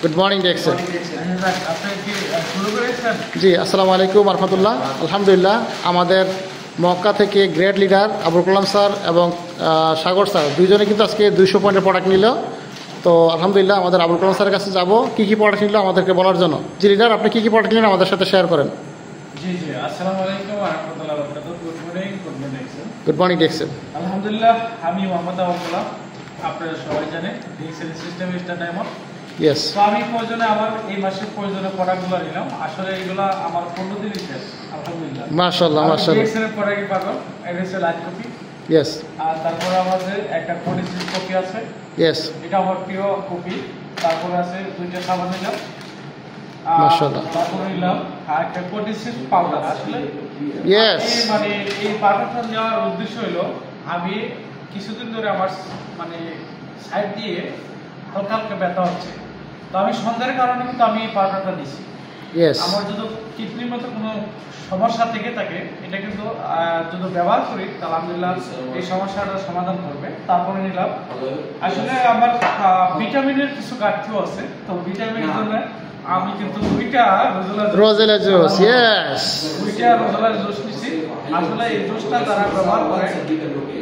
Good morning দেখছেন জি, আসসালামু আলাইকুম রহমতুল্লাহ। আলহামদুলিল্লাহ, আমাদের মক্কা থেকে great leader Abul Kalam sir এবং সাগর স্যার দুইজনে কিন্তু আজকে 200 পয়েন্টের প্রোডাক্ট নিল। তো আলহামদুলিল্লাহ আমাদের আবুল কালাম স্যারের কাছে যাব কী কী প্রোডাক্ট নিল আমাদেরকে বলার জন্য। জি লিডার, আপনি কী কী প্রোডাক্ট নিলেন আমাদের সাথে শেয়ার করেন। জি জি, আসসালামু আলাইকুম ওয়া রাহমাতুল্লাহি ওয়া বারাকাতুহু। গুড মর্নিং দেখছেন। আলহামদুলিল্লাহ, আমি মোহাম্মদ আবুল কালাম, আপনারা সবাই জানেন DXL system star diamond. Yes. তো আমি প্রয়োজনে আমার এই মাসের প্রয়োজনে প্রোডাক্টগুলো নিলাম। আসলে এইগুলা আমার 15 দিনই শেষ আলহামদুলিল্লাহ। মাশাআল্লাহ মাশাআল্লাহ। ডিএক্সএল এর প্রোডাক্টই পাবো, এটা হচ্ছে লাইট কপি। ইয়েস। আর তারপরে আমাদের একটা পলিসিস কপি আছে। ইয়েস। এটা আমার প্রিয় কপি। তারপরে আছে দুইটা সাবান নিলাম। মাশাআল্লাহ। তারপরে নিলাম আর একটা পলিসিস পাউডার। আসলে ইয়েস, মানে এই পাউডারটা নেওয়ার উদ্দেশ্য হলো আমি কিছুদিন ধরে আমার মানে সাইড দিয়ে হালকা হালকা ব্যথা হচ্ছে। তো আমি সন্ধ্যার কারণে কিন্তু আমি এই পাউডারটা নিছি। ইয়েস। আমার যদি কিডনির মতো কোনো সমস্যা থেকে থাকে, এটা কিন্তু যদি ব্যবহার করি তাহলে আলহামদুলিল্লাহ এই সমস্যাটার সমাধান করবে। তারপরে নিলাম আসলে আমার ভিটামিনের কিছু ঘাটতিও আছে। তো ভিটামিনের জন্য আমি কিন্তু দুইটা রোজেলা জুস। ইয়েস, দুইটা রোজেলা জুস নিছি। আসলে এই জুসটা তারা ব্যবহার করে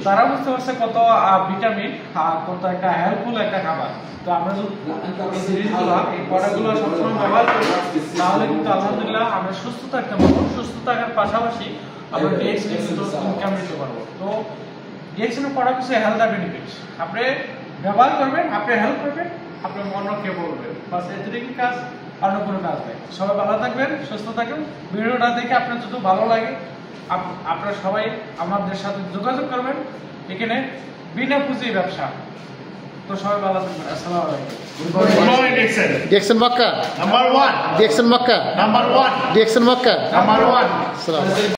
তারা বুঝতে পারছে কত ভিটামিন কত একটা হেল্পফুল একটা খাবার। তো আমরা যদি এই জিনিসগুলো এই প্রোডাক্টগুলো সবসময় ব্যবহার করি তাহলে কিন্তু আলহামদুলিল্লাহ আমরা সুস্থ থাকতে পারবো। সুস্থ থাকার পাশাপাশি আমরা ডিএক্সএল কিন্তু ইনকাম নিতে পারবো। তো ডিএক্সএল প্রোডাক্ট হচ্ছে হেলথ আর বেনিফিটস। আপনি ব্যবহার করবেন, আপনি হেল্প করবেন, আপনি অন্যকে বলবেন, বাস এতটুকুই কাজ, অন্য কোনো কাজ নেই। সবাই ভালো থাকবেন, সুস্থ থাকবেন। ভিডিওটা দেখে আপনার যদি ভালো লাগে আপনারা সবাই আমাদের সাথে যোগাযোগ করবেন। এখানে বিনা পুঁজি ব্যবসা। তো সবাই ভালো থাকবেন। আসসালামু আলাইকুম। Good morning, Dixon. DXN Mecca. Number one. DXN Mecca. Number one. DXN Mecca. Number one. আসসালামু আলাইকুম।